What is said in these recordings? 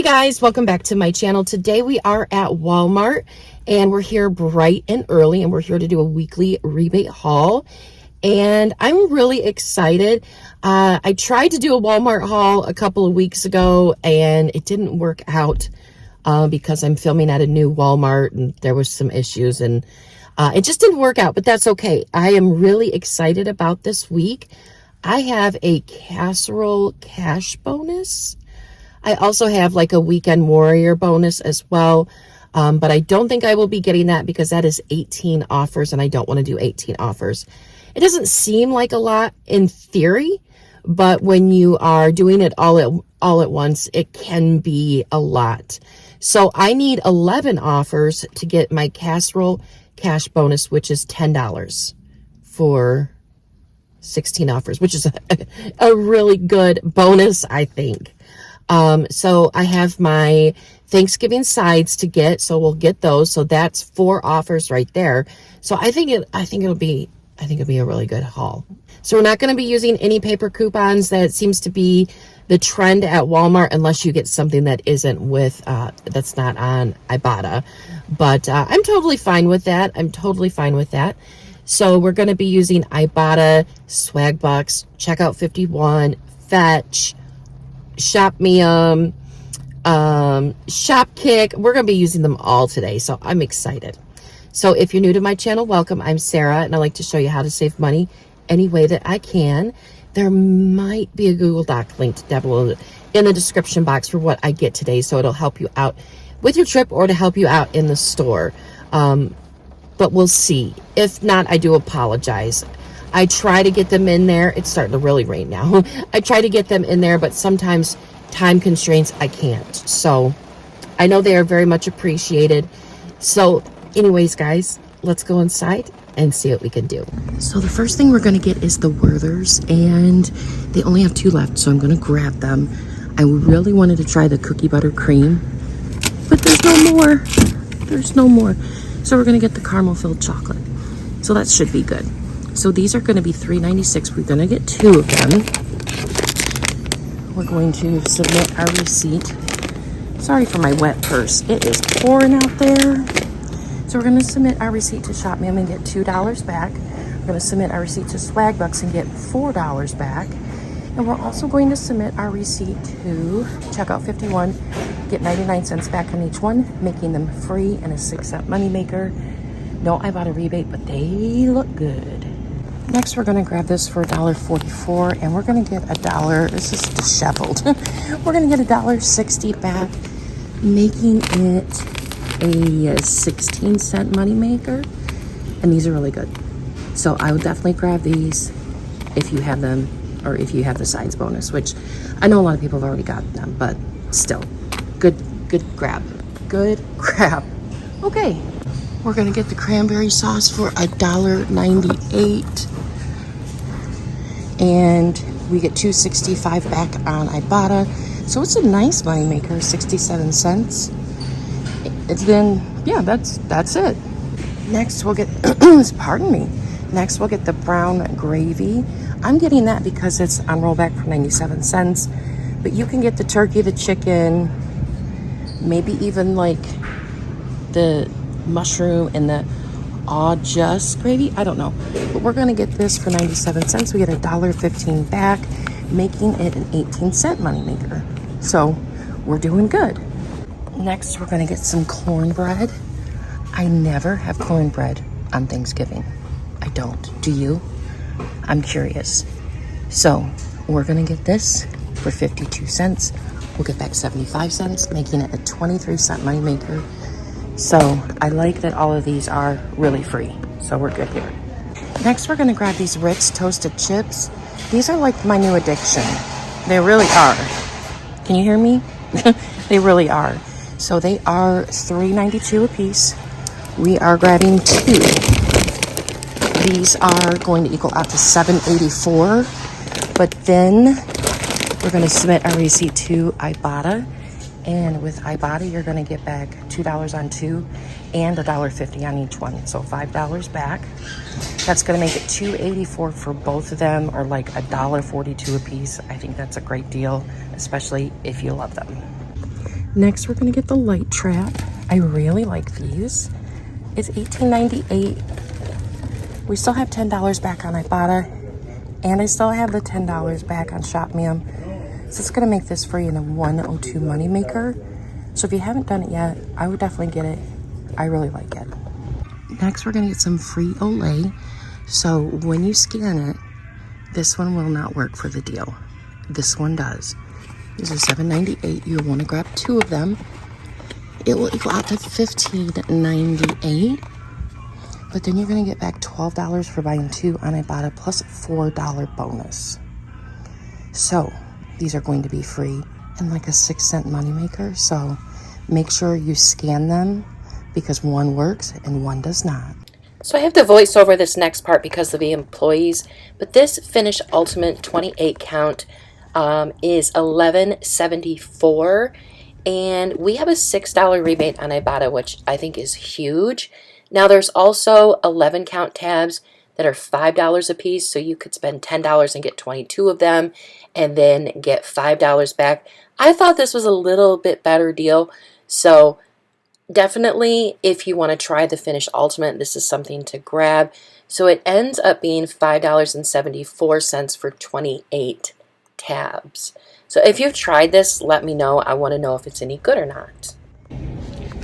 Guys, welcome back to my channel. Today we are at Walmart and we're here bright and early and we're here to do a weekly rebate haul. And I'm really excited. I tried to do a Walmart haul a couple of weeks ago and it didn't work out because I'm filming at a new Walmart and there was some issues and it just didn't work out, but that's okay. I am really excited about this week. I have a casserole cash bonus. I also have like a weekend warrior bonus as well, but I don't think I will be getting that because that is 18 offers and I don't want to do 18 offers. It doesn't seem like a lot in theory, but when you are doing it all at once, it can be a lot. So I need 11 offers to get my casserole cash bonus, which is $10 for 16 offers, which is a really good bonus, I think. So I have my Thanksgiving sides to get, so we'll get those. So that's 4 offers right there. So I think it'll be a really good haul. So we're not going to be using any paper coupons. That seems to be the trend at Walmart, unless you get something that isn't with, that's not on Ibotta. But, I'm totally fine with that. So we're going to be using Ibotta, Swag Bucks, Checkout 51, Fetch, Shop.me, Shopkick. We're going to be using them all today, so I'm excited. So if you're new to my channel, welcome. I'm Sarah, and I like to show you how to save money any way that I can. There might be a Google Doc linked down below in the description box for what I get today, so it'll help you out with your trip or to help you out in the store. But we'll see. If not, I do apologize. I try to get them in there. It's starting to really rain now. I try to get them in there, but sometimes time constraints, I can't. So I know they are very much appreciated. So anyways, guys, let's go inside and see what we can do. So the first thing we're going to get is the Werther's, and they only have 2 left, so I'm going to grab them. I really wanted to try the cookie butter cream, but there's no more. There's no more. So we're going to get the caramel filled chocolate. So that should be good. So these are going to be $3.96. We're going to get 2 of them. We're going to submit our receipt. Sorry for my wet purse. It is pouring out there. So we're going to submit our receipt to Shop.me and get $2 back. We're going to submit our receipt to Swag Bucks and get $4 back. And we're also going to submit our receipt to Checkout 51, get 99 cents back on each one, making them free and a 6-cent moneymaker. No, I bought a rebate, but they look good. Next, we're going to grab this for $1.44, and we're going to get $1. This is disheveled. We're going to get $1.60 back, making it a 16-cent moneymaker. And these are really good. So I would definitely grab these if you have them, or if you have the sides bonus, which I know a lot of people have already got them, but still, good grab. Good grab. Okay. We're going to get the cranberry sauce for $1.98. And we get $2.65 back on Ibotta. So it's a nice money maker, 67 cents. It's been, yeah, that's it. Next we'll get, pardon me. Next we'll get the brown gravy. I'm getting that because it's on rollback for 97 cents. But you can get the turkey, the chicken, maybe even like the mushroom and the just gravy. I don't know, but we're going to get this for 97 cents. We get $1.15 back, making it an 18-cent moneymaker. So we're doing good. Next, we're going to get some cornbread. I never have cornbread on Thanksgiving. I don't. Do you? I'm curious. So we're going to get this for 52 cents. We'll get back 75 cents, making it a 23-cent moneymaker. So I like that all of these are really free. So we're good here. Next, we're going to grab these Ritz toasted chips. These are like my new addiction. They really are. Can you hear me? They really are. So they are $3.92 a piece. We are grabbing 2. These are going to equal out to $7.84. But then we're going to submit our receipt to Ibotta. And with Ibotta, you're going to get back $2 on 2 and $1.50 on each one. So $5 back. That's going to make it $2.84 for both of them, or like $1.42 a piece. I think that's a great deal, especially if you love them. Next, we're gonna get the light trap. I really like these. It's $18.98. We still have $10 back on Ibotta, and I still have the $10 back on Shop.with. So it's gonna make this free in a 102 moneymaker. So if you haven't done it yet, I would definitely get it. I really like it. Next, we're gonna get some free Olay. So when you scan it, this one will not work for the deal. This one does. These are $7.98. You'll want to grab 2 of them. It will equal out to $15.98. But then you're going to get back $12 for buying 2 on Ibotta plus a $4 bonus. So these are going to be free and like a 6-cent moneymaker. So make sure you scan them because one works and one does not. So I have to voice over this next part because of the employees. But this Finish Ultimate 28 count is $11.74, and we have a $6 rebate on Ibotta, which I think is huge. Now there's also 11 count tabs that are $5 a piece, so you could spend $10 and get 22 of them and then get $5 back. I thought this was a little bit better deal, so definitely if you want to try the Finish Ultimate, this is something to grab. So it ends up being $5.74 for 28 tabs. So if you've tried this, let me know. I want to know if it's any good or not.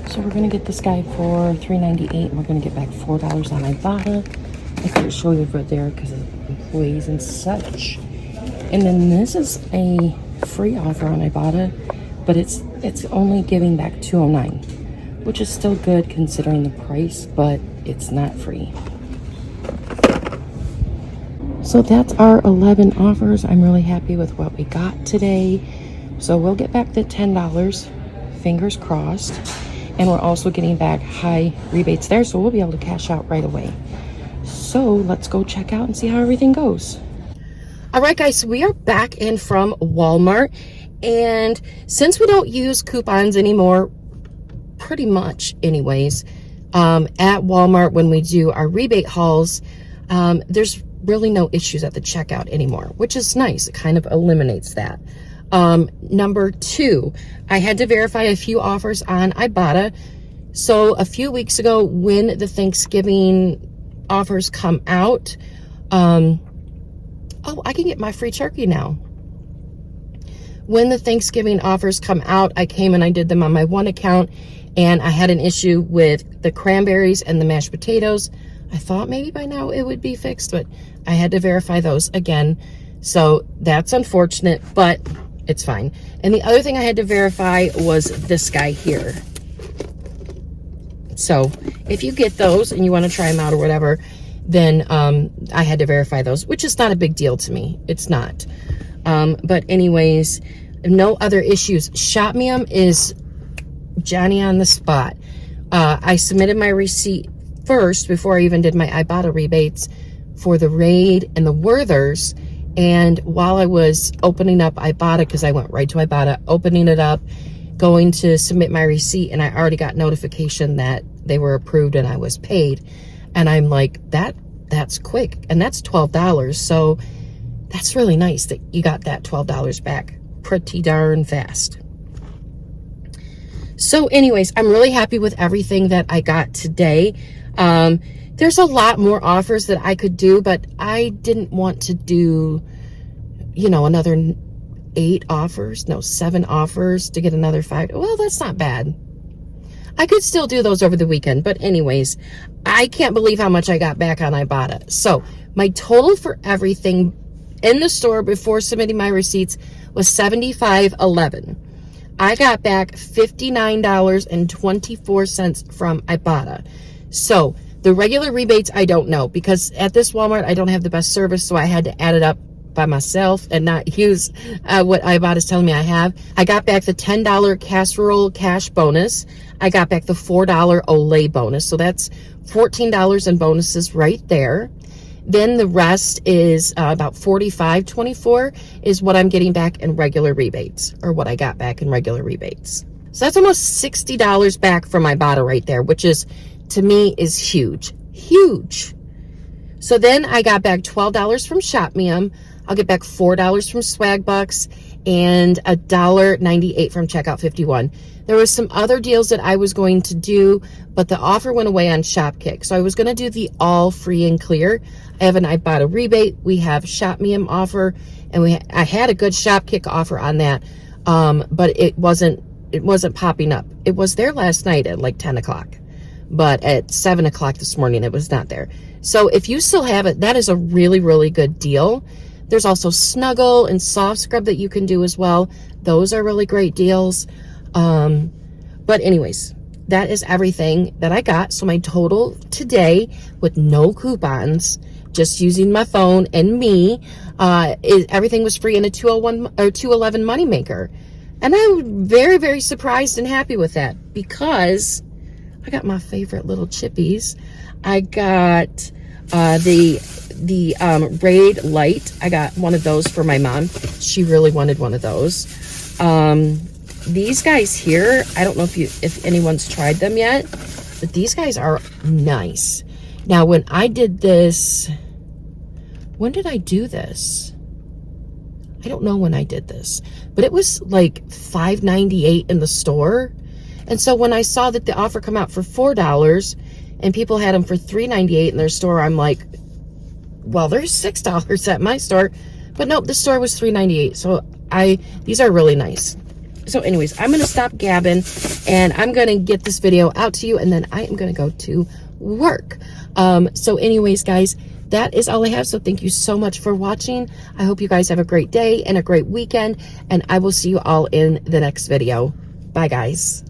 So we're going to get this guy for $3.98, and we're going to get back $4 on Ibotta. I couldn't show you over there because of employees and such. And then this is a free offer on Ibotta, but it's only giving back $2.09, which is still good considering the price, but it's not free. So that's our 11 offers. I'm really happy with what we got today. So we'll get back the $10, fingers crossed. And we're also getting back high rebates there, so we'll be able to cash out right away. So let's go check out and see how everything goes. All right, guys, so we are back in from Walmart. And since we don't use coupons anymore, pretty much anyways, at Walmart when we do our rebate hauls, there's really no issues at the checkout anymore, which is nice. It kind of eliminates that. Number 2, I had to verify a few offers on Ibotta. So a few weeks ago when the Thanksgiving offers come out, oh, I can get my free turkey now. When the Thanksgiving offers come out, I came and I did them on my one account, and I had an issue with the cranberries and the mashed potatoes. I thought maybe by now it would be fixed, but I had to verify those again. So that's unfortunate, but it's fine. And the other thing I had to verify was this guy here. So if you get those and you want to try them out or whatever, then I had to verify those, which is not a big deal to me. It's not. But anyways, no other issues. Shop.with is Johnny on the spot. I submitted my receipt first before I even did my Ibotta rebates for the Raid and the Werthers. And while I was opening up Ibotta, because I went right to Ibotta, opening it up, going to submit my receipt, and I already got notification that they were approved and I was paid. And I'm like, that's quick, and that's $12. So that's really nice that you got that $12 back pretty darn fast. So anyways, I'm really happy with everything that I got today. There's a lot more offers that I could do, but I didn't want to do, another 7 offers to get another 5. Well, that's not bad. I could still do those over the weekend, but anyways, I can't believe how much I got back on Ibotta. So my total for everything in the store before submitting my receipts was $75.11. I got back $59.24 from Ibotta. So the regular rebates, I don't know, because at this Walmart, I don't have the best service, so I had to add it up by myself and not use what Ibotta is telling me I have. I got back the $10 casserole cash bonus. I got back the $4 Olay bonus, so that's $14 in bonuses right there. Then the rest is about $45.24 is what I'm getting back in regular rebates, or what I got back in regular rebates. So that's almost $60 back from Ibotta right there, which is, to me, is huge. So then I got back $12 from Shop.with. I'll get back $4 from Swag Bucks and $1.98 from Checkout 51. There was some other deals that I was going to do, but the offer went away on Shopkick. So I was going to do the all free and clear. I have an Ibotta rebate. We have Shop Me offer, and I had a good Shopkick offer on that, but it wasn't popping up. It was there last night at like 10 o'clock, but at 7 o'clock this morning, it was not there. So if you still have it, that is a really, really good deal. There's also Snuggle and Soft Scrub that you can do as well. Those are really great deals. But anyways, that is everything that I got. So my total today with no coupons, just using my phone and me, everything was free in a 201 or 211 moneymaker. And I'm very, very surprised and happy with that because I got my favorite little chippies. I got the Raid Light. I got one of those for my mom. She really wanted one of those. These guys here, I don't know if anyone's tried them yet, but these guys are nice. Now, when I did this, when did I do this? I don't know when I did this, but it was like $5.98 in the store. And so when I saw that the offer come out for $4 and people had them for $3.98 in their store, I'm like, well, there's $6 at my store. But nope, the store was $3.98. So these are really nice. So anyways, I'm going to stop gabbing and I'm going to get this video out to you, and then I am going to go to work. So anyways, guys, that is all I have. So thank you so much for watching. I hope you guys have a great day and a great weekend, and I will see you all in the next video. Bye, guys.